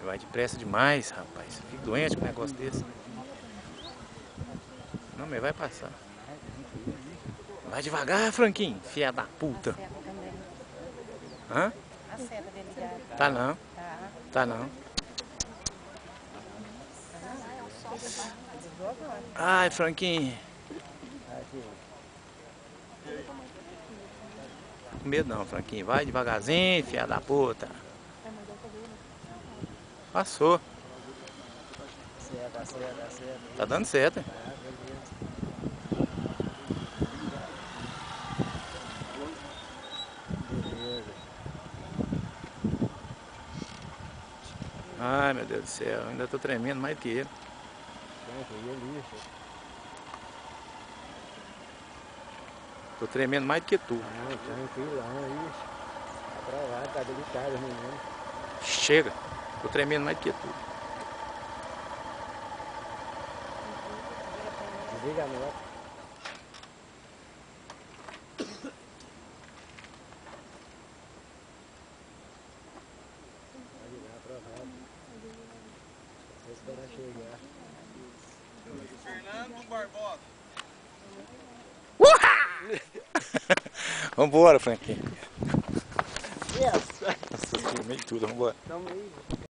Vai depressa demais, rapaz. Fico doente com um negócio desse. Não, mas vai passar. Vai devagar, Franquinho, filha da puta. A seta também. Hã? A seta dele ligada. Tá não. Tá. Tá não. Ai, Franquinho. Com medo não, Franquinho. Vai devagarzinho, filha da puta. Passou. Tá dando certo. Ai, meu Deus do céu. Eu ainda tô tremendo mais que ele. Tô tremendo mais do que tu. Não, tranquilo, não, isso. Aprovado, tá delicado, menino. Chega. Tô tremendo mais do que tu. Desliga a moto. Pode dar, aprovado. Só esperar chegar. Fernando Barbosa. Vambora, Franquinho. Yes! Nossa, filmei tudo, vambora. Tamo aí.